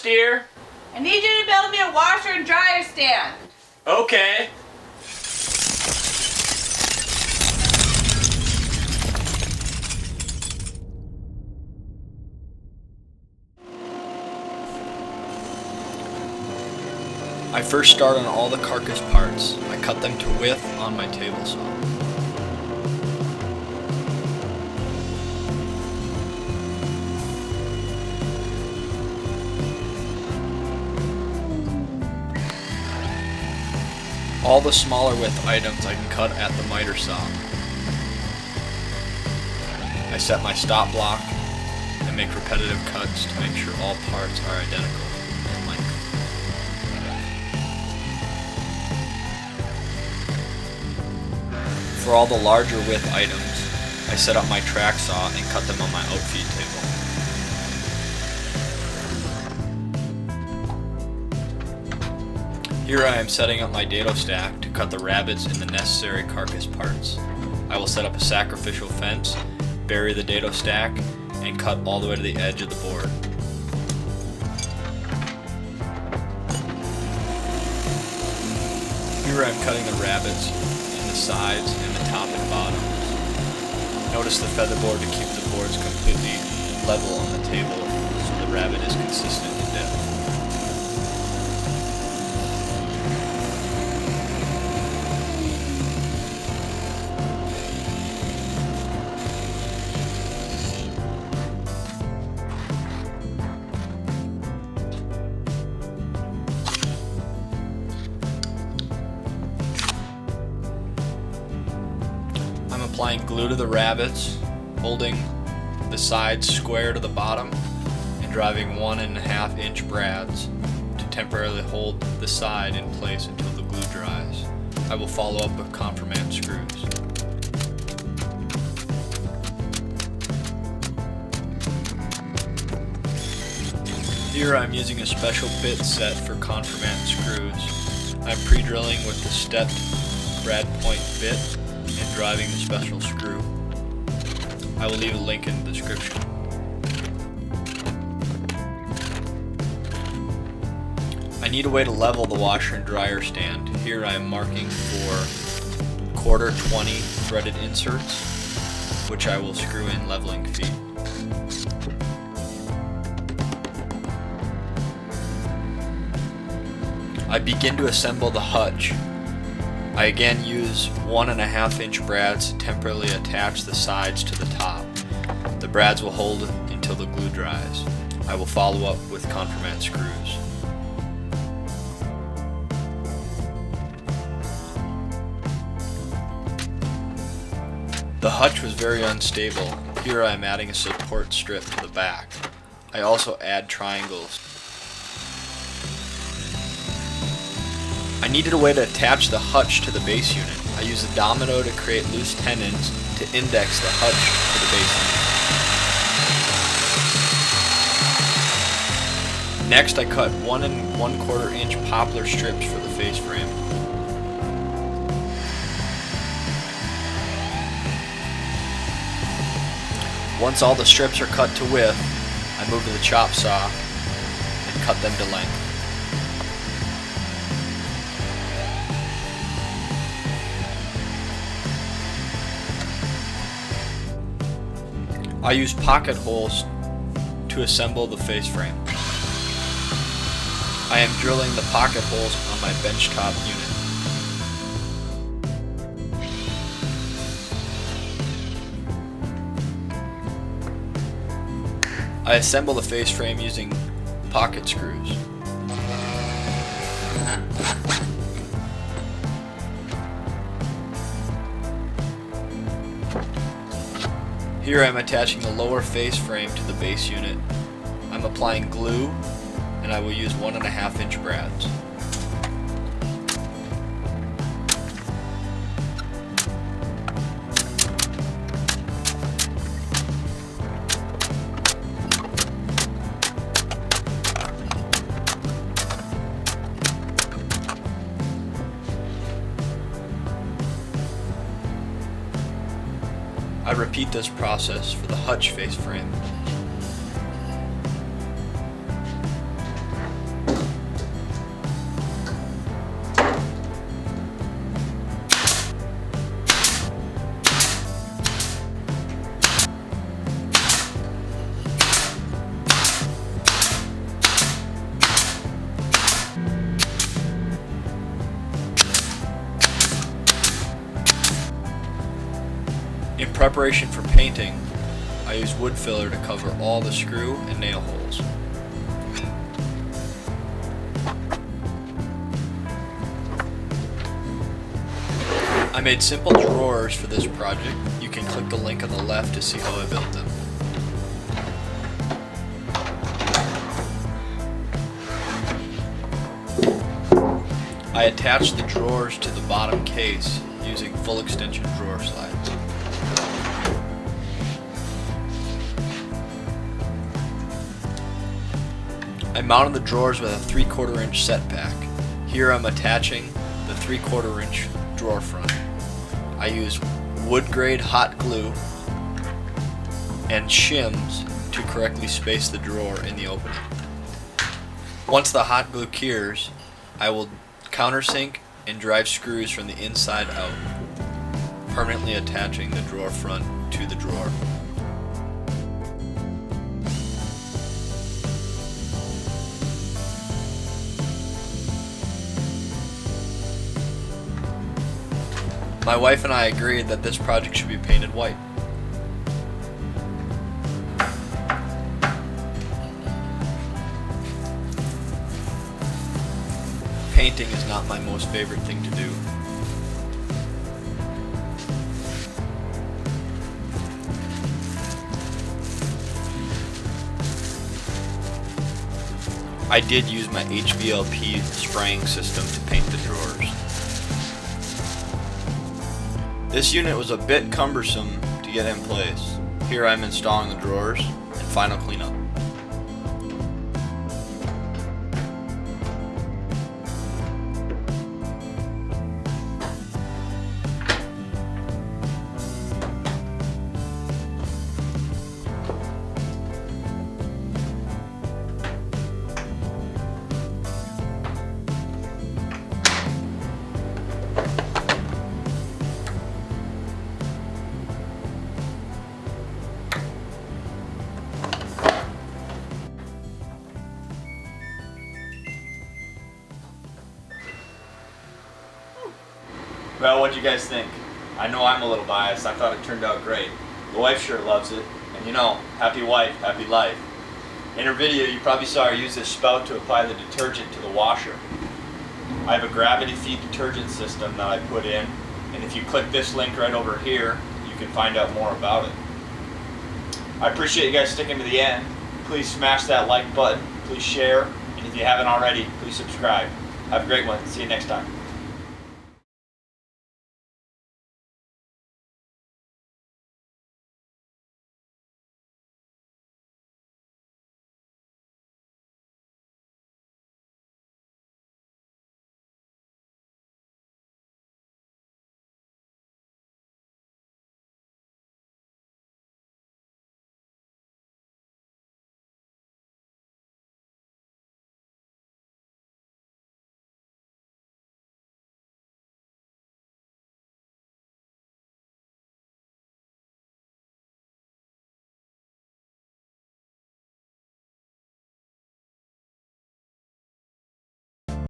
dear? I need you to build me a washer and dryer stand. Okay. I first start on all the carcass parts. I cut them to width on my table saw. All the smaller width items I can cut at the miter saw. I set my stop block and make repetitive cuts to make sure all parts are identical in length. For all the larger width items, I set up my track saw and cut them on my outfeed table. Here I am setting up my dado stack to cut the rabbets in the necessary carcass parts. I will set up a sacrificial fence, bury the dado stack, and cut all the way to the edge of the board. Here I'm cutting the rabbets in the sides and the top and bottom. Notice the feather board to keep the boards completely level on the table so the rabbet is consistent in depth. Applying glue to the rabbets, holding the sides square to the bottom, and driving 1.5 inch brads to temporarily hold the side in place until the glue dries. I will follow up with conformant screws. Here I'm using a special bit set for conformant screws. I'm pre-drilling with the stepped brad point bit and driving the special screw. I will leave a link in the description. I need a way to level the washer and dryer stand. Here I am marking for 1/4-20 threaded inserts, which I will screw in leveling feet. I begin to assemble the hutch. I again use 1.5 inch brads to temporarily attach the sides to the top. The brads will hold until the glue dries. I will follow up with conformant screws. The hutch was very unstable. Here I am adding a support strip to the back. I also add triangles. I needed a way to attach the hutch to the base unit. I used a domino to create loose tenons to index the hutch to the base unit. Next, I cut 1 1/4 inch poplar strips for the face frame. Once all the strips are cut to width, I move to the chop saw and cut them to length. I use pocket holes to assemble the face frame. I am drilling the pocket holes on my benchtop unit. I assemble the face frame using pocket screws. Here I am attaching the lower face frame to the base unit. I'm applying glue, and I will use 1.5 inch brads. I repeat this process for the hutch face frame. preparation for painting, I use wood filler to cover all the screw and nail holes. I made simple drawers for this project. You can click the link on the left to see how I built them. I attached the drawers to the bottom case using full extension drawer slides. I mounted the drawers with a 3/4 inch setback. Here I'm attaching the 3/4 inch drawer front. I use wood grade hot glue and shims to correctly space the drawer in the opening. Once the hot glue cures, I will countersink and drive screws from the inside out, permanently attaching the drawer front to the drawer. My wife and I agreed that this project should be painted white. Painting is not my most favorite thing to do. I did use my HVLP spraying system to paint the drawers. This unit was a bit cumbersome to get in place. Here I'm installing the drawers and final cleanup. Well, what'd you guys think? I know I'm a little biased. I thought it turned out great. The wife sure loves it. And you know, happy wife, happy life. In her video, you probably saw her use this spout to apply the detergent to the washer. I have a gravity feed detergent system that I put in. And if you click this link right over here, you can find out more about it. I appreciate you guys sticking to the end. Please smash that like button. Please share. And if you haven't already, please subscribe. Have a great one. See you next time.